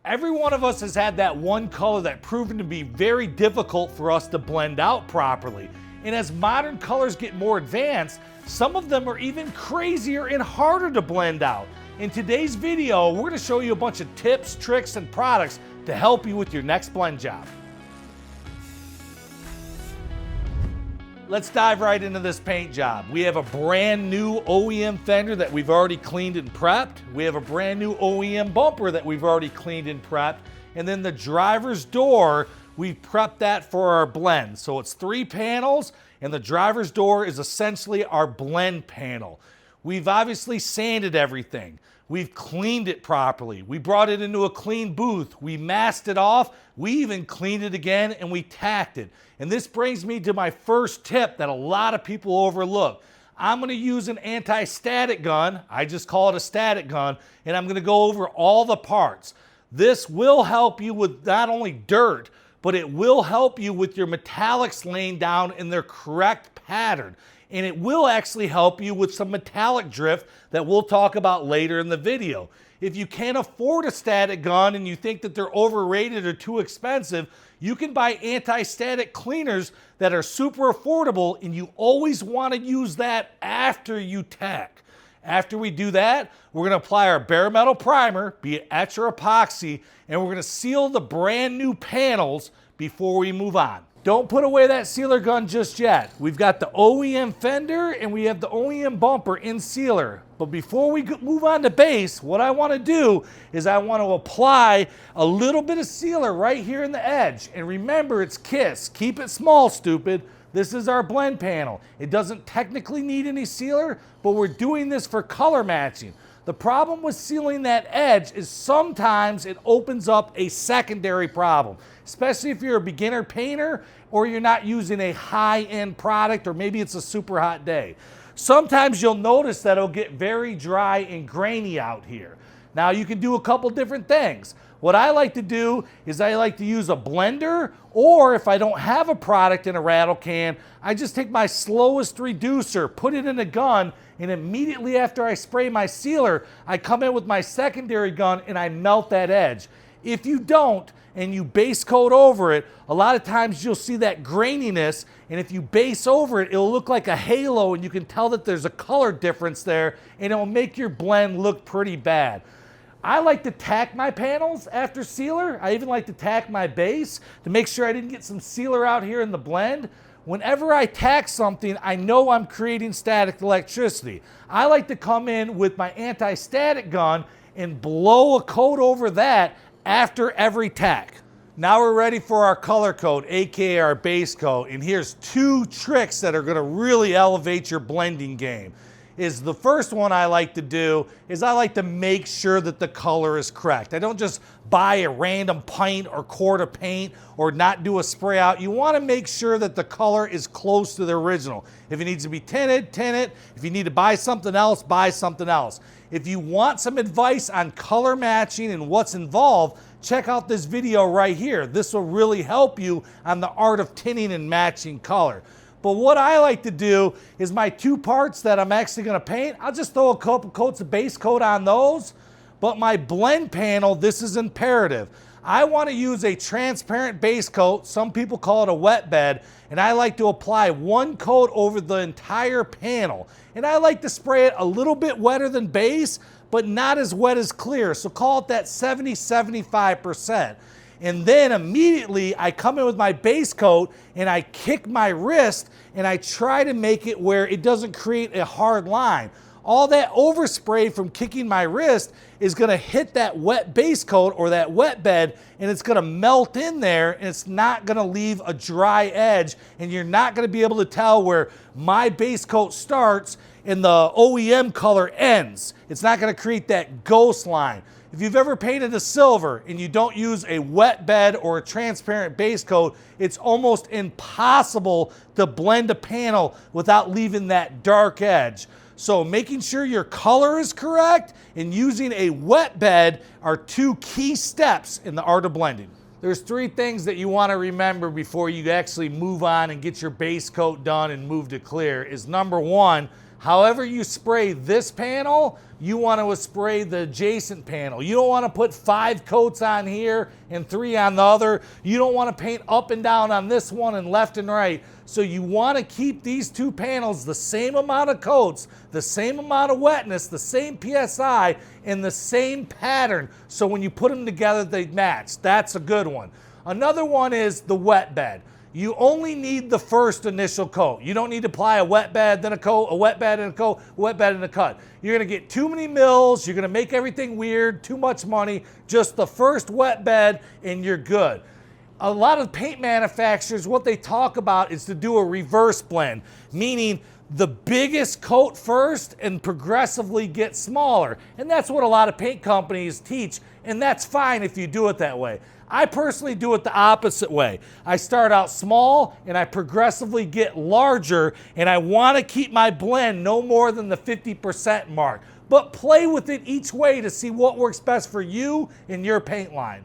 Every one of us has had that one color that proven to be very difficult for us to blend out properly. And as modern colors get more advanced, some of them are even crazier and harder to blend out. In today's video, we're going to show you a bunch of tips, tricks, and products to help you with your next blend job. Let's dive right into this paint job. We have a brand new OEM fender that we've already cleaned and prepped. We have a brand new OEM bumper that we've already cleaned and prepped. And then the driver's door, we've prepped that for our blend. So it's 3 panels, and the driver's door is essentially our blend panel. We've obviously sanded everything. We've cleaned it properly. We brought it into a clean booth. We masked it off. We even cleaned it again and we tacked it. And this brings me to my first tip that a lot of people overlook. I'm going to use an anti-static gun. I just call it a static gun, and I'm going to go over all the parts. This will help you with not only dirt, but it will help you with your metallics laying down in their correct pattern. And it will actually help you with some metallic drift that we'll talk about later in the video. If you can't afford a static gun and you think that they're overrated or too expensive, you can buy anti-static cleaners that are super affordable, and you always want to use that after you tack. After we do that, we're going to apply our bare metal primer, be it etch or epoxy, and we're going to seal the brand new panels before we move on. Don't put away that sealer gun just yet. We've got the OEM fender and we have the OEM bumper in sealer. But before we move on to base, what I want to do is I want to apply a little bit of sealer right here in the edge. And remember, it's KISS. Keep it small, stupid. This is our blend panel. It doesn't technically need any sealer, but we're doing this for color matching. The problem with sealing that edge is sometimes it opens up a secondary problem, especially if you're a beginner painter or you're not using a high-end product, or maybe it's a super hot day. Sometimes you'll notice that it'll get very dry and grainy out here. Now you can do a couple different things. What I like to do is I like to use a blender, or if I don't have a product in a rattle can, I just take my slowest reducer, put it in a gun, and immediately after I spray my sealer, I come in with my secondary gun and I melt that edge. If you don't, and you base coat over it, a lot of times you'll see that graininess, and if you base over it, it'll look like a halo, and you can tell that there's a color difference there, and it'll make your blend look pretty bad. I like to tack my panels after sealer. I even like to tack my base to make sure I didn't get some sealer out here in the blend. Whenever I tack something, I know I'm creating static electricity. I like to come in with my anti-static gun and blow a coat over that after every tack. Now we're ready for our color coat, aka our base coat, and here's 2 tricks that are going to really elevate your blending game. The first one I like to do is I like to make sure that the color is correct. I don't just buy a random pint or quart of paint or not do a spray out. You want to make sure that the color is close to the original. If it needs to be tinted, tint it. If you need to buy something else, buy something else. If you want some advice on color matching and what's involved, check out this video right here. This will really help you on the art of tinting and matching color. But what I like to do is my 2 parts that I'm actually going to paint, I'll just throw a couple coats of base coat on those. But my blend panel, this is imperative. I want to use a transparent base coat. Some people call it a wet bed. And I like to apply 1 coat over the entire panel. And I like to spray it a little bit wetter than base, but not as wet as clear. So call it that 70-75%. And then immediately I come in with my base coat and I kick my wrist and I try to make it where it doesn't create a hard line. All that overspray from kicking my wrist is going to hit that wet base coat or that wet bed, and it's going to melt in there, and it's not going to leave a dry edge, and you're not going to be able to tell where my base coat starts and the OEM color ends. It's not going to create that ghost line. If you've ever painted a silver and you don't use a wet bed or a transparent base coat, it's almost impossible to blend a panel without leaving that dark edge. So making sure your color is correct and using a wet bed are 2 key steps in the art of blending. There's 3 things that you want to remember before you actually move on and get your base coat done and move to clear. Number 1, However you spray this panel, you want to spray the adjacent panel. You don't want to put 5 coats on here and 3 on the other. You don't want to paint up and down on this one and left and right. So you want to keep these 2 panels the same amount of coats, the same amount of wetness, the same PSI, and the same pattern. So when you put them together, they match. That's a good one. Another one is the wet bed. You only need the first initial coat. You don't need to apply a wet bed, then a coat, a wet bed and a coat, a wet bed and a cut. You're gonna get too many mills, you're gonna make everything weird, too much money. Just the first wet bed and you're good. A lot of paint manufacturers, what they talk about is to do a reverse blend, meaning the biggest coat first and progressively get smaller. And that's what a lot of paint companies teach, and that's fine if you do it that way. I personally do it the opposite way. I start out small and I progressively get larger, and I want to keep my blend no more than the 50% mark. But play with it each way to see what works best for you and your paint line.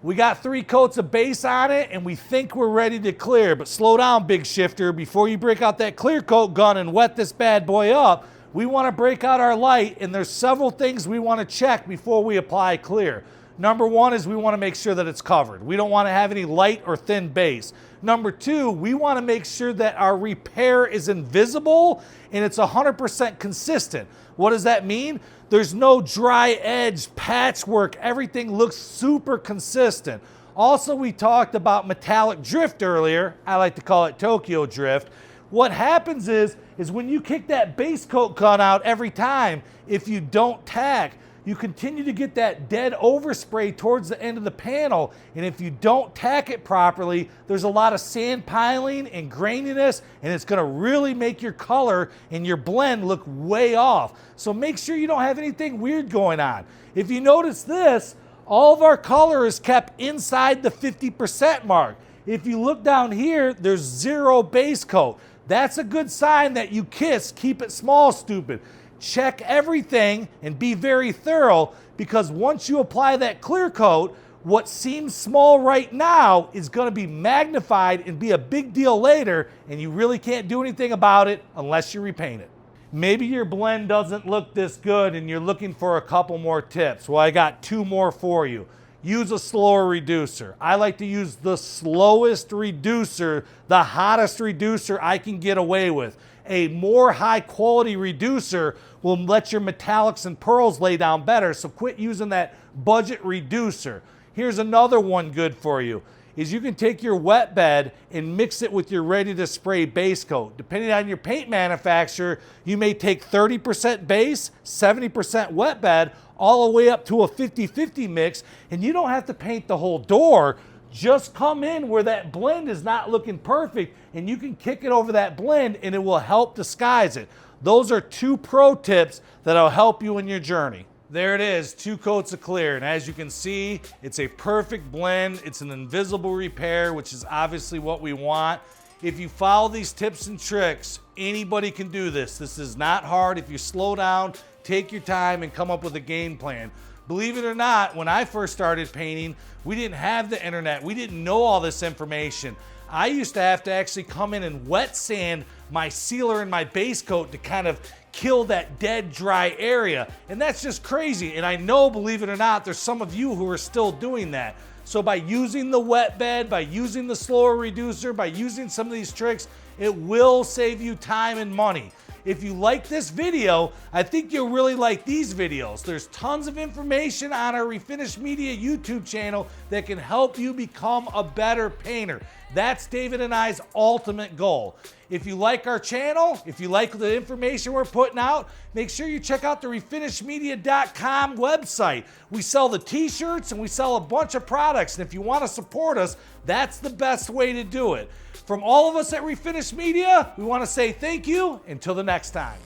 We got 3 coats of base on it and we think we're ready to clear, but slow down, big shifter. Before you break out that clear coat gun and wet this bad boy up, we want to break out our light, and there's several things we want to check before we apply clear. Number 1 is we want to make sure that it's covered. We don't want to have any light or thin base. Number 2, we want to make sure that our repair is invisible and it's 100% consistent. What does that mean? There's no dry edge, patchwork. Everything looks super consistent. Also, we talked about metallic drift earlier. I like to call it Tokyo drift. What happens is when you kick that base coat gun out every time, if you don't tack, you continue to get that dead overspray towards the end of the panel, and if you don't tack it properly, there's a lot of sand piling and graininess, and it's gonna really make your color and your blend look way off. So make sure you don't have anything weird going on. If you notice this, all of our color is kept inside the 50% mark. If you look down here, there's 0 base coat. That's a good sign that you keep it small, stupid. Check everything and be very thorough, because once you apply that clear coat, what seems small right now is going to be magnified and be a big deal later, and you really can't do anything about it unless you repaint it. Maybe your blend doesn't look this good and you're looking for a couple more tips. Well, I got 2 more for you. Use a slower reducer. I like to use the slowest reducer, the hottest reducer I can get away with. A more high quality reducer will let your metallics and pearls lay down better, so quit using that budget reducer. Here's another one good for you, is you can take your wet bed and mix it with your ready to spray base coat. Depending on your paint manufacturer, you may take 30% base, 70% wet bed, all the way up to a 50-50 mix, and you don't have to paint the whole door. Just come in where that blend is not looking perfect, and you can kick it over that blend and it will help disguise it. Those are 2 pro tips that'll help you in your journey. There it is, 2 coats of clear, and as you can see, it's a perfect blend. It's an invisible repair, which is obviously what we want. If you follow these tips and tricks, anybody can do this. This is not hard. If you slow down, take your time, and come up with a game plan. Believe it or not, when I first started painting, we didn't have the internet. We didn't know all this information. I used to have to actually come in and wet sand my sealer and my base coat to kind of kill that dead, dry area. And that's just crazy. And I know, believe it or not, there's some of you who are still doing that. So by using the wet bed, by using the slower reducer, by using some of these tricks, it will save you time and money. If you like this video, I think you'll really like these videos. There's tons of information on our Refinish Media YouTube channel that can help you become a better painter. That's David and I's ultimate goal. If you like our channel, if you like the information we're putting out, make sure you check out the refinishmedia.com website. We sell the t-shirts and we sell a bunch of products. And if you want to support us, that's the best way to do it. From all of us at Refinish Media, we want to say thank you until the next time.